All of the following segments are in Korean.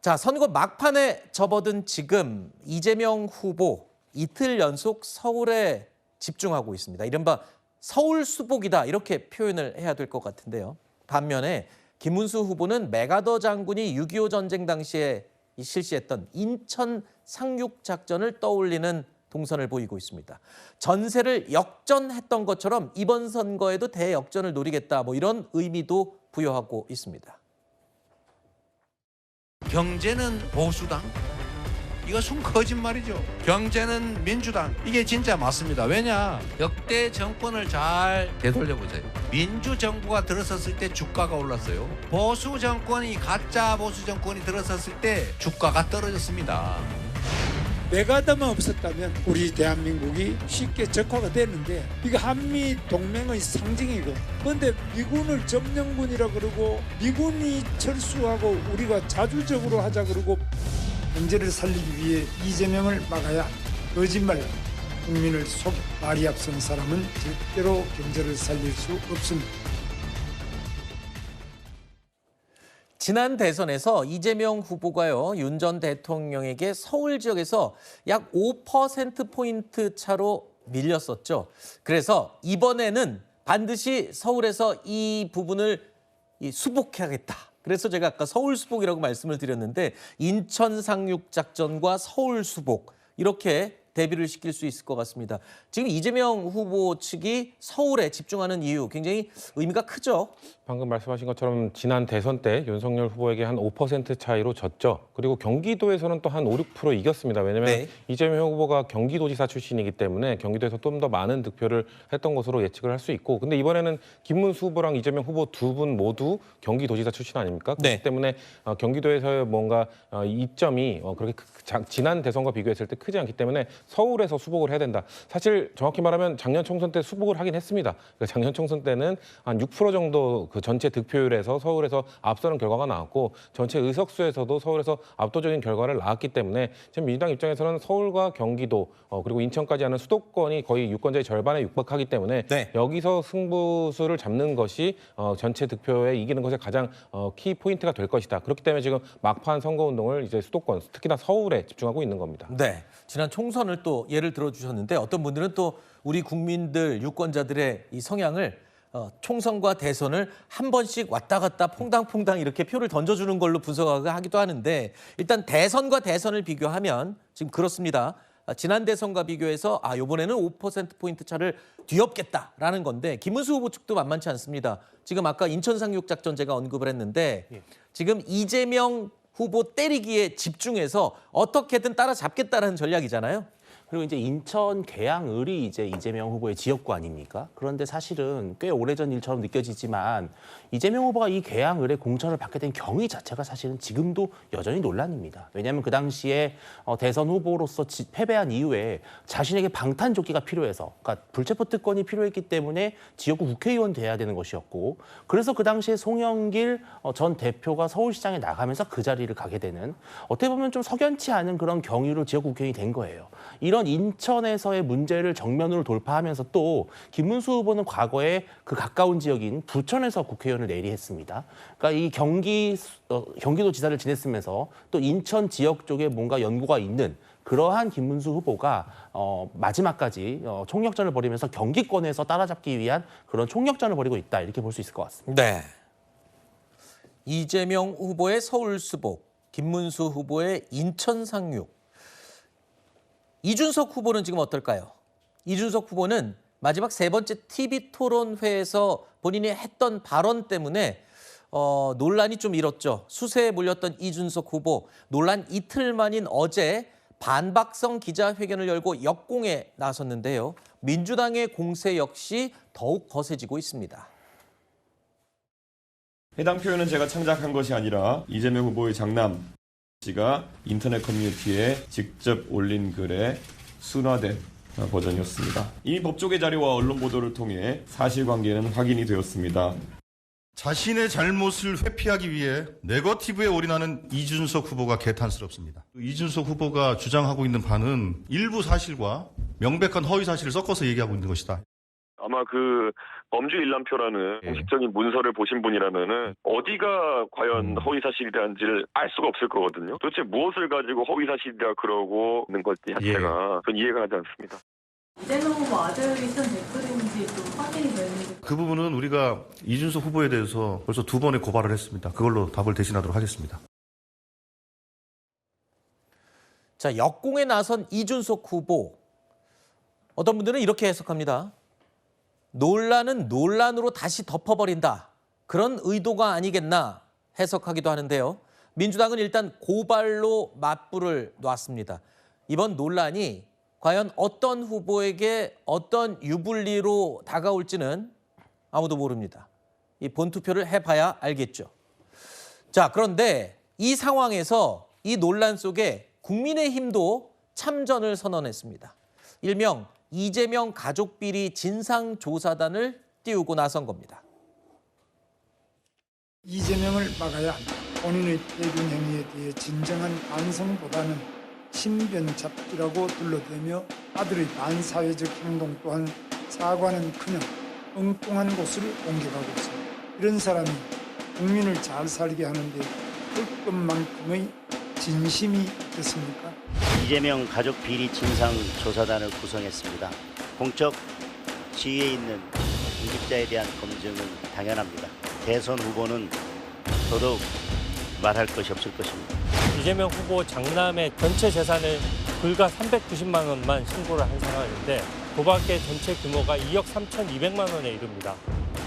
자, 선거 막판에 접어든 지금 이재명 후보 이틀 연속 서울에 집중하고 있습니다. 이른바 서울 수복이다 이렇게 표현을 해야 될 것 같은데요. 반면에 김문수 후보는 맥아더 장군이 6.25 전쟁 당시에 실시했던 인천 상륙 작전을 떠올리는 동선을 보이고 있습니다. 전세를 역전했던 것처럼 이번 선거에도 대역전을 노리겠다 이런 의미도 부여하고 있습니다. 경제는 보수당, 이거 순 거짓말이죠. 경제는 민주당, 이게 진짜 맞습니다. 왜냐? 역대 정권을 잘 되돌려보세요. 민주정부가 들어섰을 때 주가가 올랐어요. 보수 정권이, 가짜 보수 정권이 들어섰을 때 주가가 떨어졌습니다. 메가더만 없었다면 우리 대한민국이 쉽게 적화가 됐는데 이거 한미 동맹의 상징이고, 그런데 미군을 점령군이라 그러고 미군이 철수하고 우리가 자주적으로 하자 그러고, 경제를 살리기 위해 이재명을 막아야 거짓말, 국민을 속 말이 앞선 사람은 절대로 경제를 살릴 수 없습니다. 지난 대선에서 이재명 후보가요, 윤 전 대통령에게 서울 지역에서 약 5%포인트 차로 밀렸었죠. 그래서 이번에는 반드시 서울에서 이 부분을 수복해야겠다. 그래서 제가 아까 서울 수복이라고 말씀을 드렸는데 인천 상륙 작전과 서울 수복 이렇게 대비를 시킬 수 있을 것 같습니다. 지금 이재명 후보 측이 서울에 집중하는 이유 굉장히 의미가 크죠. 방금 말씀하신 것처럼 지난 대선 때 윤석열 후보에게 한 5% 차이로 졌죠. 그리고 경기도에서는 또 한 5, 6% 이겼습니다. 왜냐하면 이재명 후보가 경기도지사 출신이기 때문에 경기도에서 좀 더 많은 득표를 했던 것으로 예측을 할 수 있고, 근데 이번에는 김문수 후보랑 이재명 후보 두 분 모두 경기도지사 출신 아닙니까? 그렇기 때문에 경기도에서의 뭔가 이점이 그렇게 지난 대선과 비교했을 때 크지 않기 때문에 서울에서 수복을 해야 된다. 사실 정확히 말하면 작년 총선 때 수복을 하긴 했습니다. 그러니까 작년 총선 때는 한 6% 정도 그 전체 득표율에서 서울에서 앞서는 결과가 나왔고, 전체 의석수에서도 서울에서 압도적인 결과를 낳았기 때문에 지금 민주당 입장에서는 서울과 경기도 그리고 인천까지 하는 수도권이 거의 유권자의 절반에 육박하기 때문에 여기서 승부수를 잡는 것이 전체 득표에 이기는 것의 가장 키 포인트가 될 것이다. 그렇기 때문에 지금 막판 선거운동을 이제 수도권, 특히나 서울에 집중하고 있는 겁니다. 네, 지난 총선을 또 예를 들어주셨는데 어떤 분들은 또 우리 국민들, 유권자들의 이 성향을 총선과 대선을 한 번씩 왔다 갔다 퐁당퐁당 이렇게 표를 던져주는 걸로 분석하기도 하는데, 일단 대선과 대선을 비교하면 지금 그렇습니다. 지난 대선과 비교해서 이번에는 5%포인트 차를 뒤엎겠다라는 건데, 김문수 후보 측도 만만치 않습니다. 지금 아까 인천 상륙 작전 제가 언급을 했는데 지금 이재명 후보 때리기에 집중해서 어떻게든 따라잡겠다라는 전략이잖아요. 그리고 이제 인천 계양을이 이제 이재명 후보의 지역구 아닙니까? 그런데 사실은 꽤 오래전 일처럼 느껴지지만 이재명 후보가 이 계양을에 공천을 받게 된 경위 자체가 사실은 지금도 여전히 논란입니다. 왜냐하면 그 당시에 대선 후보로서 패배한 이후에 자신에게 방탄조끼가 필요해서, 그러니까 불체포 특권이 필요했기 때문에 지역구 국회의원 돼야 되는 것이었고, 그래서 그 당시에 송영길 전 대표가 서울시장에 나가면서 그 자리를 가게 되는, 어떻게 보면 좀 석연치 않은 그런 경위로 지역구 국회의원이 된 거예요. 이런 인천에서의 문제를 정면으로 돌파하면서 또 김문수 후보는 과거에 그 가까운 지역인 부천에서 국회의원을 내리했습니다. 그러니까 이 경기도지사를 지냈으면서 또 인천 지역 쪽에 뭔가 연고가 있는 그러한 김문수 후보가 마지막까지 총력전을 벌이면서 경기권에서 따라잡기 위한 그런 총력전을 벌이고 있다, 이렇게 볼 수 있을 것 같습니다. 네. 이재명 후보의 서울 수복, 김문수 후보의 인천 상륙. 이준석 후보는 지금 어떨까요? 이준석 후보는 마지막 세 번째 TV 토론회에서 본인이 했던 발언 때문에 논란이 좀 일었죠. 수세에 몰렸던 이준석 후보, 논란 이틀 만인 어제 반박성 기자회견을 열고 역공에 나섰는데요. 민주당의 공세 역시 더욱 거세지고 있습니다. 해당 표현은 제가 창작한 것이 아니라 이재명 후보의 장남 씨가 인터넷 커뮤니티에 직접 올린 글의 순화된 버전이었습니다. 이미 법조계 자료와 언론 보도를 통해 사실관계는 확인이 되었습니다. 자신의 잘못을 회피하기 위해 네거티브에 올인하는 이준석 후보가 개탄스럽습니다. 이준석 후보가 주장하고 있는 바는 일부 사실과 명백한 허위 사실을 섞어서 얘기하고 있는 것이다. 아마 그 범죄 일람표라는 공식적인 문서를 보신 분이라면은 어디가 과연 허위 사실이란지를 알 수가 없을 거거든요. 도대체 무엇을 가지고 허위 사실이라 그러고 있는 건지 자체가 전 이해가 가지 않습니다. 이재명 후보 아들이 쓴 댓글인지 좀 확인이 되는지. 그 부분은 우리가 이준석 후보에 대해서 벌써 2번의 고발을 했습니다. 그걸로 답을 대신하도록 하겠습니다. 자, 역공에 나선 이준석 후보. 어떤 분들은 이렇게 해석합니다. 논란은 논란으로 다시 덮어버린다. 그런 의도가 아니겠나 해석하기도 하는데요. 민주당은 일단 고발로 맞불을 놨습니다. 이번 논란이 과연 어떤 후보에게 어떤 유불리로 다가올지는 아무도 모릅니다. 이 본투표를 해봐야 알겠죠. 자, 그런데 이 상황에서 이 논란 속에 국민의힘도 참전을 선언했습니다. 일명 이재명 가족비리 진상조사단을 띄우고 나선 겁니다. 이재명을 막아야 한다. 본인의 폐륜 행위에 대해 진정한 반성보다는 신변잡기라고 둘러대며 아들의 반사회적 행동 또한 사과는커녕 엉뚱한 곳을 옮겨가고 있습니다. 이런 사람이 국민을 잘 살게 하는데 할 것만큼의 진심이 있겠습니까? 이재명 가족 비리 진상 조사단을 구성했습니다. 공적 지위에 있는 공직자에 대한 검증은 당연합니다. 대선 후보는 더더욱 말할 것이 없을 것입니다. 이재명 후보 장남의 전체 재산을 불과 390만 원만 신고를 한 상황인데 도박의 전체 규모가 2억 3,200만 원에 이릅니다.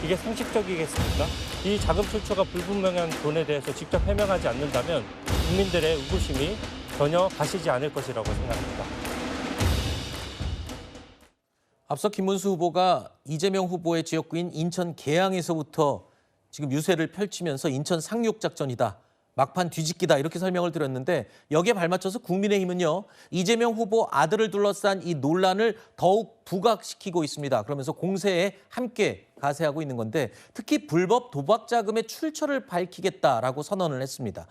이게 상식적이겠습니까? 이 자금 출처가 불분명한 돈에 대해서 직접 해명하지 않는다면 국민들의 의구심이 전혀 가시지 않을 것이라고 생각합니다. 앞서 김문수 후보가 이재명 후보의 지역구인 인천 계양에서부터 지금 유세를 펼치면서 인천 상륙작전이다. 막판 뒤집기다 이렇게 설명을 드렸는데 여기에 발맞춰서 국민의힘은요. 이재명 후보 아들을 둘러싼 이 논란을 더욱 부각시키고 있습니다. 그러면서 공세에 함께 가세하고 있는 건데 특히 불법 도박 자금의 출처를 밝히겠다라고 선언을 했습니다.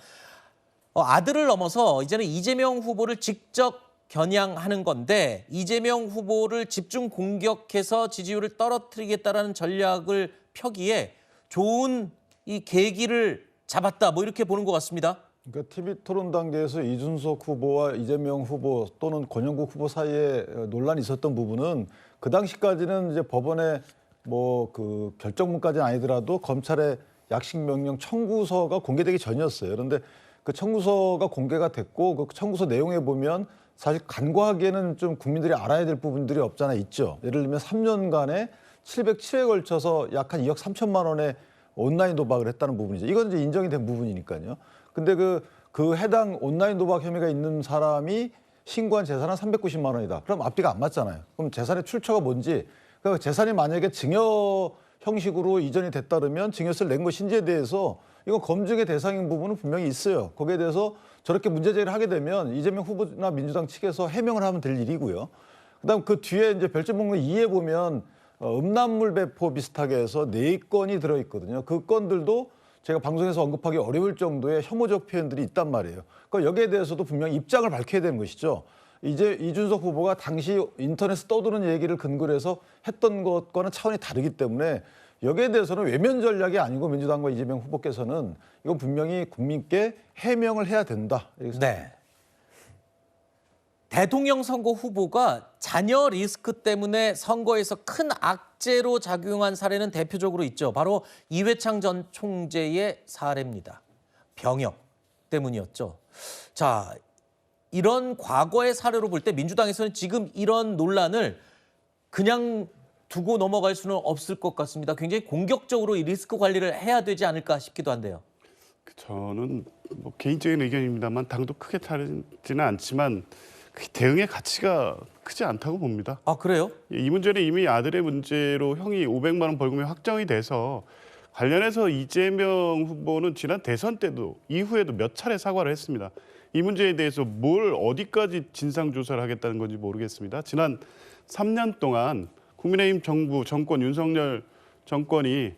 아들을 넘어서 이제는 이재명 후보를 직접 겨냥하는 건데 이재명 후보를 집중 공격해서 지지율을 떨어뜨리겠다라는 전략을 펴기에 좋은 이 계기를 잡았다 뭐 이렇게 보는 것 같습니다. 그러니까 TV 토론 단계에서 이준석 후보와 이재명 후보 또는 권영국 후보 사이에 논란이 있었던 부분은 그 당시까지는 이제 법원의 뭐 그 결정문까지는 아니더라도 검찰의 약식 명령 청구서가 공개되기 전이었어요. 그런데 그 청구서가 공개가 됐고 그 청구서 내용에 보면 사실 간과하기에는 좀 국민들이 알아야 될 부분들이 없잖아 있죠. 예를 들면 3년간에 707회에 걸쳐서 약 한 2억 3천만 원의 온라인 도박을 했다는 부분이죠. 이건 이제 인정이 된 부분이니까요. 근데 그 해당 온라인 도박 혐의가 있는 사람이 신고한 재산은 390만 원이다. 그럼 앞뒤가 안 맞잖아요. 그럼 재산의 출처가 뭔지, 그 재산이 만약에 증여 형식으로 이전이 됐다 그러면 증여세를 낸 것인지에 대해서 이건 검증의 대상인 부분은 분명히 있어요. 거기에 대해서 저렇게 문제 제기를 하게 되면 이재명 후보나 민주당 측에서 해명을 하면 될 일이고요. 그다음 그 뒤에 이제 별점목록 2에 보면 음란물 배포 비슷하게 해서 4건이 들어있거든요. 그 건들도 제가 방송에서 언급하기 어려울 정도의 혐오적 표현들이 있단 말이에요. 그러니까 여기에 대해서도 분명히 입장을 밝혀야 되는 것이죠. 이제 이준석 후보가 당시 인터넷에 떠도는 얘기를 근거로 해서 했던 것과는 차원이 다르기 때문에 여기에 대해서는 외면 전략이 아니고 민주당과 이재명 후보께서는 이건 분명히 국민께 해명을 해야 된다. 네. 대통령 선거 후보가 자녀 리스크 때문에 선거에서 큰 악재로 작용한 사례는 대표적으로 있죠. 바로 이회창 전 총재의 사례입니다. 병역 때문이었죠. 자, 이런 과거의 사례로 볼 때 민주당에서는 지금 이런 논란을 그냥 두고 넘어갈 수는 없을 것 같습니다. 굉장히 공격적으로 이 리스크 관리를 해야 되지 않을까 싶기도 한데요. 저는 뭐 개인적인 의견입니다만 당도 크게 다르지는 않지만 대응의 가치가 크지 않다고 봅니다. 아, 그래요? 이 문제는 이미 아들의 문제로 형이 500만 원 벌금이 확정이 돼서 관련해서 이재명 후보는 지난 대선 때도 이후에도 몇 차례 사과를 했습니다. 이 문제에 대해서 뭘 어디까지 진상조사를 하겠다는 건지 모르겠습니다. 지난 3년 동안 국민의힘 정부, 정권, 윤석열 정권이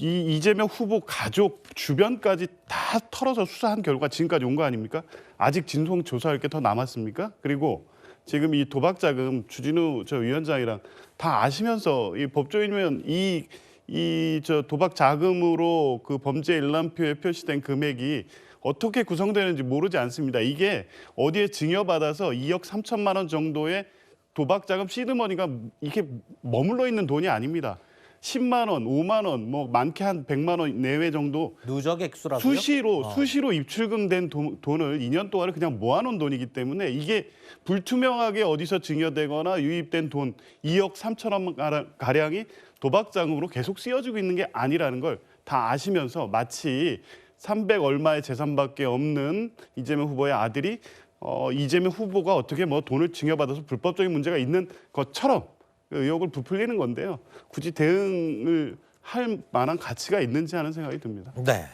이 이재명 후보 가족 주변까지 다 털어서 수사한 결과 지금까지 온 거 아닙니까? 아직 진상조사할 게 더 남았습니까? 그리고 지금 이 도박 자금 주진우 저 위원장이랑 다 아시면서 이 법조인이면 이 도박 자금으로 그 범죄 일람표에 표시된 금액이 어떻게 구성되는지 모르지 않습니다. 이게 어디에 증여받아서 2억 3천만 원 정도의 도박 자금 시드머니가 이게 머물러 있는 돈이 아닙니다. 10만 원, 5만 원, 뭐 많게 한 100만 원 내외 정도 누적 액수라고요? 수시로 입출금된 돈을 2년 동안을 그냥 모아놓은 돈이기 때문에 이게 불투명하게 어디서 증여되거나 유입된 돈 2억 3천 원 가량이 도박 자금으로 계속 쓰여지고 있는 게 아니라는 걸 다 아시면서 마치 300 얼마의 재산밖에 없는 이재명 후보의 아들이 이재명 후보가 어떻게 뭐 돈을 증여받아서 불법적인 문제가 있는 것처럼 의혹을 부풀리는 건데요. 굳이 대응을 할 만한 가치가 있는지 하는 생각이 듭니다. 네.